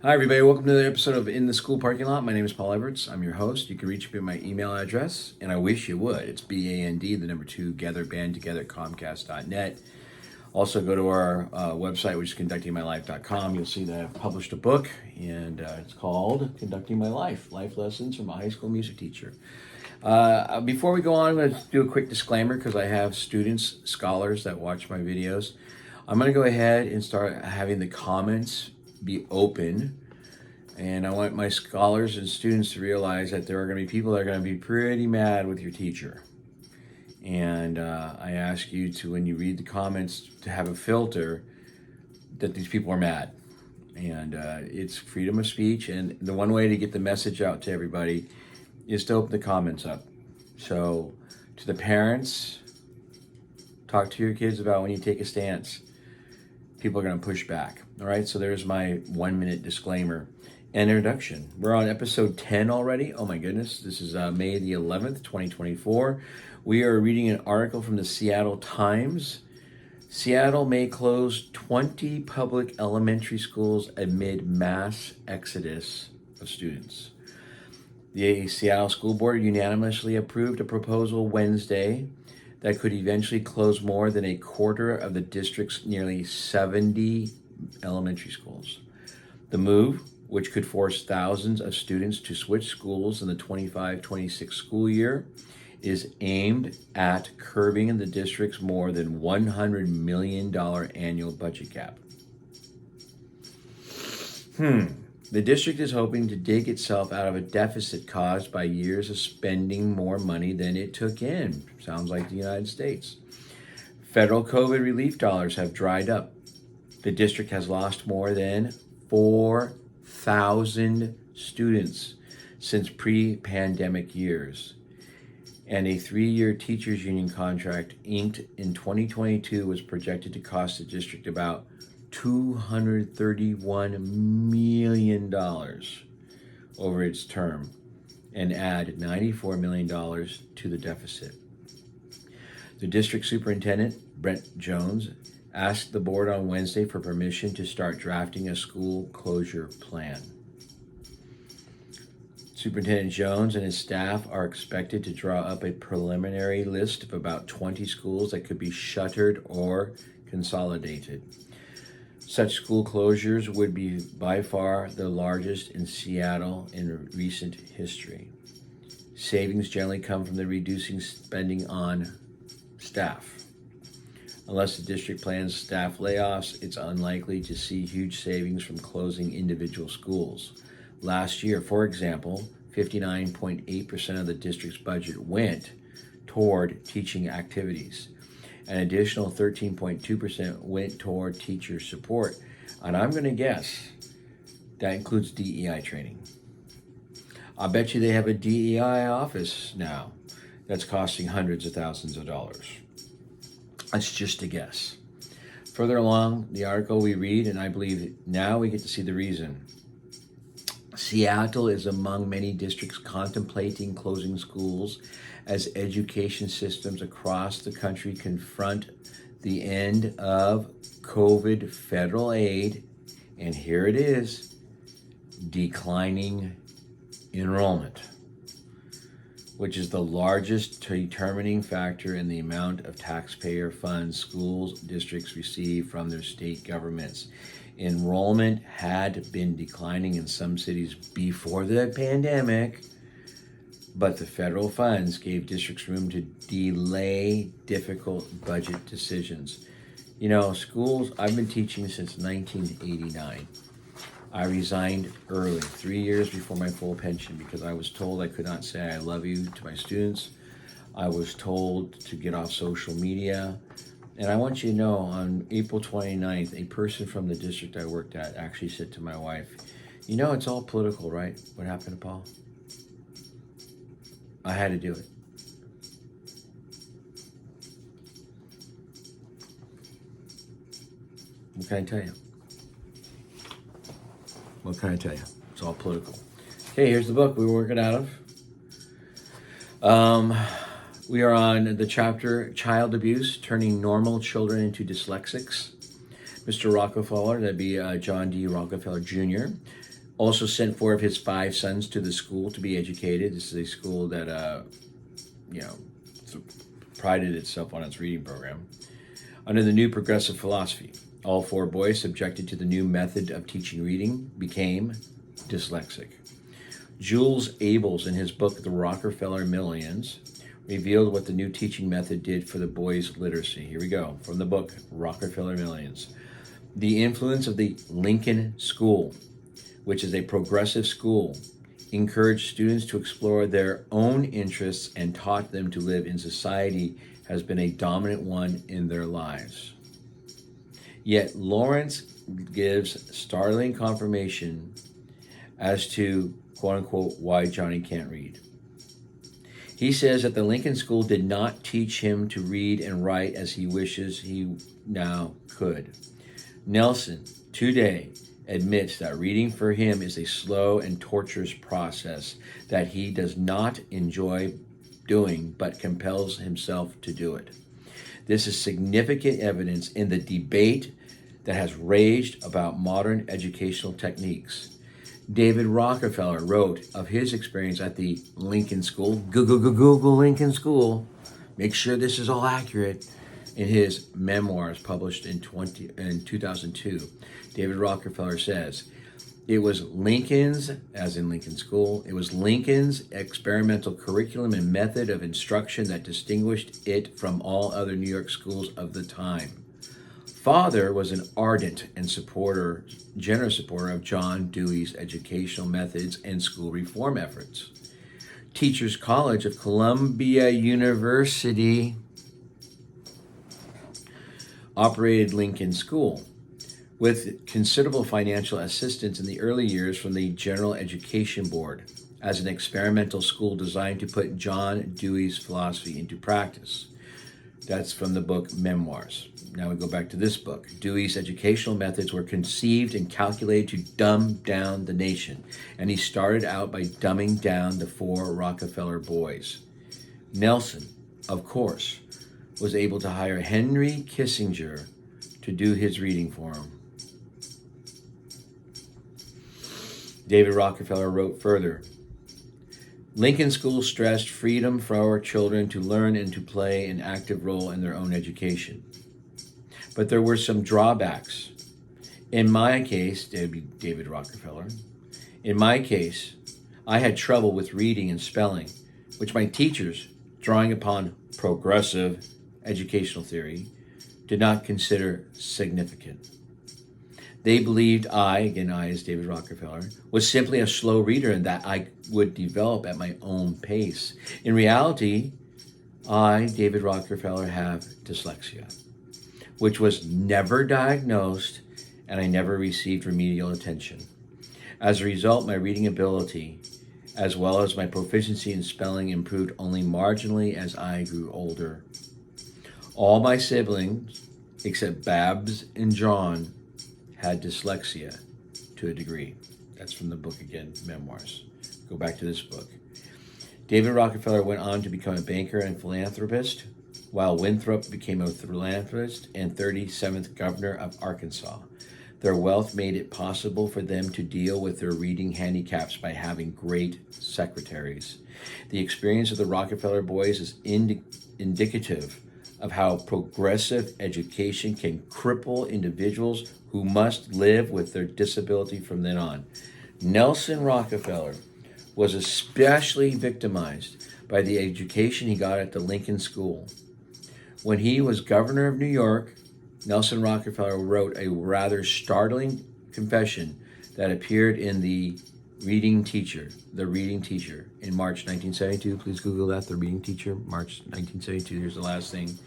Hi, everybody. Welcome to the episode of In the School Parking Lot. My name is Paul Everts. I'm your host. You can reach me at my email address, and I wish you would. It's BAND, the number 2, Together, Comcast.net. Also, go to our website, which is conductingmylife.com. You'll see that I've published a book, and it's called Conducting My Life, Life Lessons from a High School Music Teacher. Before we go on, I'm going to do a quick disclaimer because I have students, scholars that watch my videos. I'm going to go ahead and start having the comments be open, and I want my scholars and students to realize that there are going to be people that are going to be pretty mad with your teacher. And I ask you to, when you read the comments, to have a filter that these people are mad. And it's freedom of speech, and the one way to get the message out to everybody is to open the comments up. So to the parents, talk to your kids about when you take a stance. People are going to push back. All right, so there's my 1-minute disclaimer and introduction. We're on episode 10 already. Oh my goodness, this is May the 11th, 2024. We are reading an article from the Seattle Times. Seattle may close 20 public elementary schools amid mass exodus of students. The Seattle School Board unanimously approved a proposal Wednesday that could eventually close more than a quarter of the district's nearly 70 elementary schools. The move, which could force thousands of students to switch schools in the 25-26 school year, is aimed at curbing the district's more than $100 million annual budget cap. The district is hoping to dig itself out of a deficit caused by years of spending more money than it took in. Sounds like the United States. Federal COVID relief dollars have dried up. The district has lost more than 4,000 students since pre-pandemic years. And a 3-year teachers union contract inked in 2022 was projected to cost the district about $231 million over its term and add $94 million to the deficit. The district superintendent, Brent Jones, asked the board on Wednesday for permission to start drafting a school closure plan. Superintendent Jones and his staff are expected to draw up a preliminary list of about 20 schools that could be shuttered or consolidated. Such school closures would be by far the largest in Seattle in recent history. Savings generally come from the reducing spending on staff. Unless the district plans staff layoffs, it's unlikely to see huge savings from closing individual schools. Last year, for example, 59.8% of the district's budget went toward teaching activities. An additional 13.2% went toward teacher support. And I'm going to guess that includes DEI training. I bet you they have a DEI office now that's costing hundreds of thousands of dollars. That's just a guess. Further along the article we read, and I believe now we get to see the reason. Seattle is among many districts contemplating closing schools as education systems across the country confront the end of COVID federal aid, and here it is, declining enrollment, which is the largest determining factor in the amount of taxpayer funds school districts receive from their state governments. Enrollment had been declining in some cities before the pandemic, but the federal funds gave districts room to delay difficult budget decisions. You know, schools, I've been teaching since 1989. I resigned early, 3 years before my full pension, because I was told I could not say I love you to my students. I was told to get off social media. And I want you to know, on April 29th, a person from the district I worked at actually said to my wife, you know, it's all political, right? What happened to Paul? I had to do it. What can I tell you? What can I tell you? It's all political. Okay, here's the book we were working out of. We are on the chapter Child Abuse, Turning Normal Children into Dyslexics. Mr. Rockefeller, that'd be John D. Rockefeller Jr., also sent 4 of his 5 sons to the school to be educated. This is a school that, prided itself on its reading program. Under the new progressive philosophy, all 4 boys subjected to the new method of teaching reading became dyslexic. Jules Abels, in his book, The Rockefeller Millions, revealed what the new teaching method did for the boys' literacy. Here we go, from the book, Rockefeller Millions. The influence of the Lincoln School, which is a progressive school, encouraged students to explore their own interests and taught them to live in society, has been a dominant one in their lives. Yet Lawrence gives startling confirmation as to, quote unquote, why Johnny can't read. He says that the Lincoln School did not teach him to read and write as he wishes he now could. Nelson, today, admits that reading for him is a slow and torturous process that he does not enjoy doing but compels himself to do it. This is significant evidence in the debate that has raged about modern educational techniques. David Rockefeller wrote of his experience at the Lincoln School, Google Lincoln School, make sure this is all accurate, in his memoirs published in 2002. David Rockefeller says, it was Lincoln's, as in Lincoln School, it was Lincoln's experimental curriculum and method of instruction that distinguished it from all other New York schools of the time. Father was an ardent and generous supporter of John Dewey's educational methods and school reform efforts. Teachers College of Columbia University operated Lincoln School with considerable financial assistance in the early years from the General Education Board as an experimental school designed to put John Dewey's philosophy into practice. That's from the book Memoirs. Now we go back to this book. Dewey's educational methods were conceived and calculated to dumb down the nation, and he started out by dumbing down the 4 Rockefeller boys. Nelson, of course, was able to hire Henry Kissinger to do his reading for him. David Rockefeller wrote further, Lincoln School stressed freedom for our children to learn and to play an active role in their own education. But there were some drawbacks. In my case, David Rockefeller, in my case, I had trouble with reading and spelling, which my teachers, drawing upon progressive educational theory, did not consider significant. They believed I as David Rockefeller, was simply a slow reader and that I would develop at my own pace. In reality, I, David Rockefeller, have dyslexia, which was never diagnosed and I never received remedial attention. As a result, my reading ability, as well as my proficiency in spelling, improved only marginally as I grew older. All my siblings, except Babs and John, had dyslexia to a degree. That's from the book again, Memoirs. Go back to this book. David Rockefeller went on to become a banker and philanthropist, while Winthrop became a philanthropist and 37th governor of Arkansas. Their wealth made it possible for them to deal with their reading handicaps by having great secretaries. The experience of the Rockefeller boys is indicative of how progressive education can cripple individuals who must live with their disability from then on. Nelson Rockefeller was especially victimized by the education he got at the Lincoln School. When he was governor of New York, Nelson Rockefeller wrote a rather startling confession that appeared in The Reading Teacher, in March 1972. Please Google that, The Reading Teacher, March 1972. Here's the last thing.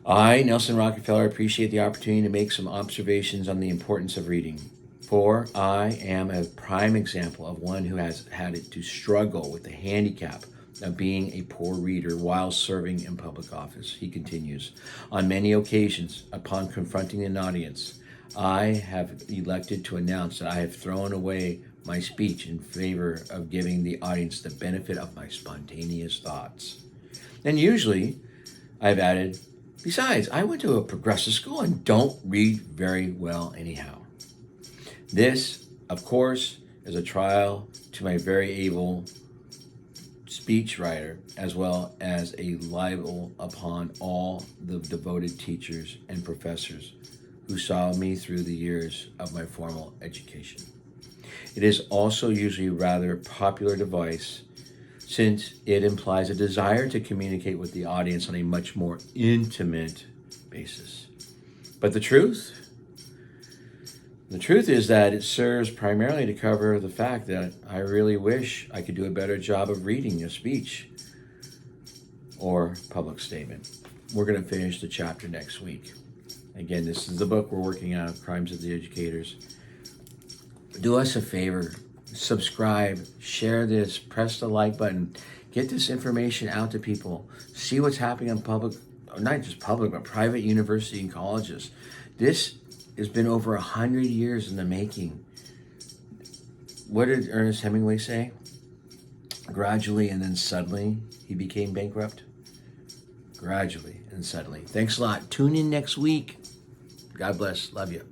I, Nelson Rockefeller, appreciate the opportunity to make some observations on the importance of reading. For I am a prime example of one who has had to struggle with the handicap of being a poor reader while serving in public office. He continues, on many occasions, upon confronting an audience, I have elected to announce that I have thrown away my speech in favor of giving the audience the benefit of my spontaneous thoughts. And usually, I've added, Besides, I went to a progressive school and don't read very well anyhow. This, of course, is a trial to my very able speechwriter, as well as a libel upon all the devoted teachers and professors who saw me through the years of my formal education. It is also usually a rather popular device since it implies a desire to communicate with the audience on a much more intimate basis. But the truth is that it serves primarily to cover the fact that I really wish I could do a better job of reading a speech or public statement. We're going to finish the chapter next week. Again, this is the book we're working on, Crimes of the Educators. Do us a favor, subscribe, share this, press the like button, get this information out to people, see what's happening in public, not just public, but private university and colleges. This has been over 100 years in the making. What did Ernest Hemingway say? Gradually and then suddenly he became bankrupt. Gradually and suddenly. Thanks a lot. Tune in next week. God bless. Love you.